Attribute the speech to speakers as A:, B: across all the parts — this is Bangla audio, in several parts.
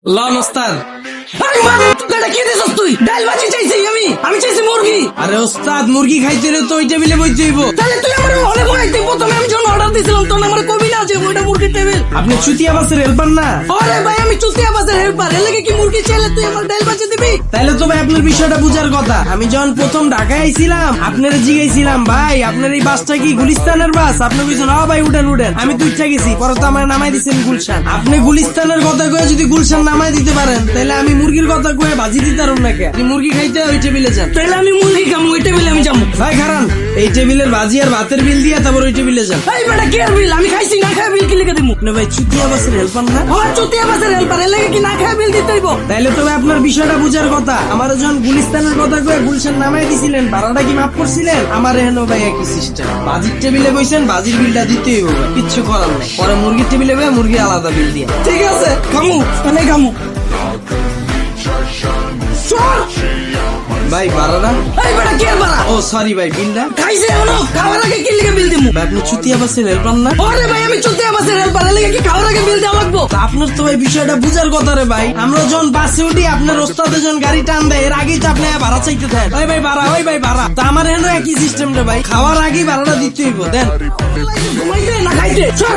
A: লন ওস্তাদ।
B: তুই ডাল ভাজি চাইছি আমি চাইছি মুরগি।
A: আরে ওস্তাদ, মুরগি খাইতে হলে তো ওই টেবিলে বইতে হইব।
B: তাহলে তুই আমার হলে বসাইতে প্রথমে আমি যখন অর্ডার দিছিলাম তখন আমার কবি না যে ওইটা মুরগির টেবিল।
A: আপনি চুতিয়া বাসের হেল্পার না?
B: আরে ভাই আমি চুতিয়া বাসের হেল্পার, এর লাগে কি মুরগি চাইলে তুই আমার ডাল ভাজি দিবি?
A: তাইলে তো ভাই আপনার বিষয়টা বুঝার কথা। আমি যখন প্রথম ঢাকায় আইছিলাম আপনারা জিগাইছিলাম, ভাই আপনার এই বাসটা কি গুলিস্তানের বাস? আপনি কইছেন হ্যাঁ ভাই উঠেন উঠেন। আমি তো ইচ্ছা গেছি, পরে তো আমার নামাই দিচ্ছেন গুলশান। আপনি গুলিস্তানের কথা কয়ে যদি গুলশান নামাই দিতে পারেন তাহলে আমি মুরগির কথা কয়ে ভাজি দিতে পারুন না কে? আপনি মুরগি খাইতে ওই টেবিলে যান।
B: তাহলে আমি মুরগি খাবো, ওই টেবিলে আমি যাবো।
A: ভাই খারান, এই টেবিলের ভাজি আর ভাতের বিল দিয়ে তারপর ওই টেবিলে যান।
B: এই বেটা কি আর বিল? আমি খাইছি না খাই বিল কি লিখে দিমু?
A: আপনি ভাই চুতিয়া বাসের হেল্পার না?
B: আমার চুতিয়া বাসের হেল্পার, এর লাগে কি না খাই বিল দিতে হইব?
A: তাইলে তো ভাই আপনার বিষয়টা বুঝার কথা। আমার যখন গুলিস্তানের কথা কয়ে গুলশান নামাই দিছিলেন, ভাড়াটা কি মাফ করছিলেন? আমার এহেন ভাই একই সিস্টেম। বাজির টেবিলে বইছেন, বাজির বিলটা দিতেই হবে, কিচ্ছু করার নাই। পরে মুরগির টেবিলে বয়ে মুরগি আলাদা বিল দিয়ে।
B: ঠিক আছে খামু, মানে খামু। চল
A: ভাই ভাড়াটা?
B: এই বেটা কি আর বাড়া?
A: ও সরি ভাই, বিলটা?
B: খাইছে এখনো, খাওয়ার আগে কি লিখে বিল দিমু?
A: ভাই আপনি চুতিয়া বাসের হেল্পার না?
B: আরে ভাই আমি চুতিয়া বাসের হেল্পার, এর লাগে কি খাওয়ার আগে বিল দেওয়া লাগবো?
A: তা আপনার তো ভাই বিষয়টা বুঝার কথা রে ভাই। আমরা যখন বাসে উঠি আপনার ওস্তাদে যখন গাড়ি টান দেয়, এর আগেই তো আপনি ভাড়া চাইতে থাকেন, ওই ভাই ভাড়া, ওই ভাই ভাড়া। তা আমার এখানে একই সিস্টেম রে ভাই, খাওয়ার আগেই ভাড়াটা দিতে হইব। দেন
B: ঘুমাইতে না খাইতে? চল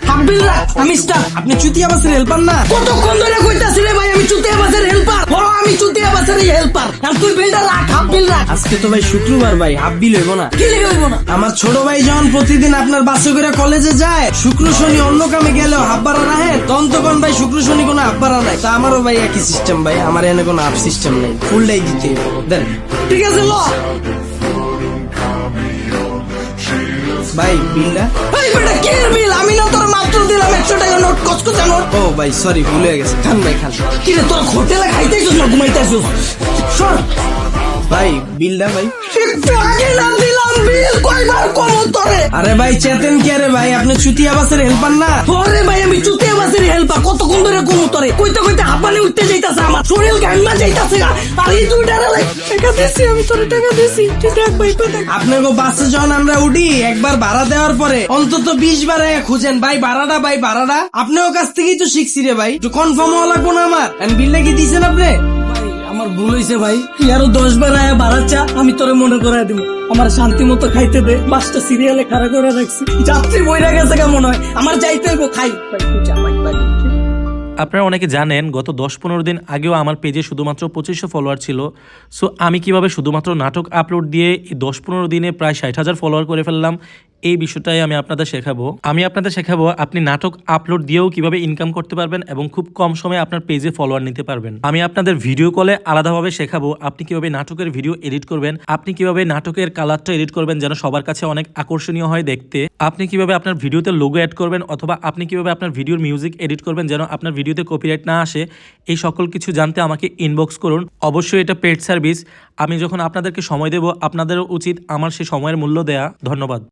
B: হাফ বিল রাখ, আমি স্টার।
A: আপনি চুতিয়া বাসের হেল্পার না?
B: কতক্ষণ ধরে কইতাছি রে ভাই আমি চুতিয়া বাসের হেল্পার। ও আমি চুতিয়া বাসের হেল্পার, আর তুই বিলটা রাখ, হাফ বিল রাখ।
A: আজকে তো ভাই শুক্রবার ভাই, হাফ বিল হইব না?
B: কি লিখে হইব না?
A: আমার ছোট ভাই যখন প্রতিদিন আপনার বাসে করে কলেজে যায়, শুক্র শনি অন্য কামে গেলেও হাফ ভাড়া রাখেন, তখন তো কোন ভাই শুক্র শনি কোনো হাফ ভাড়া নাই। তা আমারও ভাই একই সিস্টেম ভাই, আমার এখানে কোনো হাফ সিস্টেম নাই, ফুলটাই দিতে হইব। দেন
B: ঠিক আছে ল।
A: ভাই বিলটা?
B: এই বেটা কি এর বিল? আমি না তোর মাত্র দিলাম 100 টাকা নোট, কচকচা নোট।
A: ও ভাই সরি, ভুলে গেছে। খান ভাই খান।
B: কি রে তোর হোটেলে খাইতেছিস না ঘুমাইতেছিস? সর।
A: ভাই বিলটা ভাই?
B: একটু আগে না দিলাম বিল, কয়বার কম তোরে?
A: আরে ভাই চেতেন কে রে ভাই? আপনি চুতিয়া বাসের হেল্পার না?
B: ওরে ভাই আমি চুতিয়া বাসের হেল্পার, কতক্ষণ ধরে কম তোরে? কইতে কইতে হাঁপানি উঠতে যাইতাছে, আমার শরীর ঘামা যাইতাছে। আর এই দুইটারে টাকা দিছি, আমি তোরে টাকা দিছি, তুই দেখ ভাই তুই দেখ।
A: আপনাকে বাসে যখন আমরা উঠি, একবার ভাড়া দেওয়ার পরে অন্তত 20 বার খুঁজেন ভাই ভাড়াটা, ভাই ভাড়াটা। আপনার কাছ থেকেই তো শিখছি রে ভাই, একটু কনফার্ম হওয়া লাগবো না আমার? বিলটা কি দিয়েছেন আপনি?
B: ভাই আমার ভুল হয়েছে ভাই, তুই আরো 10 বার আয়া বাড়াচ্ছা, আমি তোরে মনে করাই দিব। আমার শান্তি মতো খাইতে দে, বাসটা সিরিয়ালে খাড়া করে রাখছি, যাত্রী বইরা গেছে কেমন হয়, আমার যাইতে হইব, খাই ভাই তুই যা ভাই ভাই।
C: আপনারা অনেকে জানেন গত 10-15 দিন আগেও আমার পেজে শুধুমাত্র 2500 ফলোয়ার ছিল। সো আমি কিভাবে শুধুমাত্র নাটক আপলোড দিয়ে এই 10-15 দিনে প্রায় 60,000 ফলোয়ার করে ফেললাম, এই বিষয়টাই আমি আপনাদের শেখাবো। আপনি নাটক আপলোড দিয়েও কিভাবে ইনকাম করতে পারবেন এবং খুব কম সময়ে আপনার পেজে ফলোয়ার নিতে পারবেন। আমি আপনাদের ভিডিও কলে আলাদাভাবে শেখাবো আপনি কিভাবে নাটকের ভিডিও এডিট করবেন, আপনি কিভাবে নাটকের কালারটা এডিট করবেন যেন সবার কাছে অনেক আকর্ষণীয় হয় দেখতে, আপনি কিভাবে আপনার ভিডিওতে লোগো অ্যাড করবেন, অথবা আপনি কিভাবে আপনার ভিডিওর মিউজিক এডিট করবেন যেন আপনার ভিডিওতে কপিরাইট না আসে। এই সকল কিছু জানতে আমাকে ইনবক্স করুন। অবশ্যই এটা পেড সার্ভিস। আমি যখন আপনাদেরকে সময় দেব, আপনাদেরও উচিত আমার সেই সময়ের মূল্য দেয়া। ধন্যবাদ।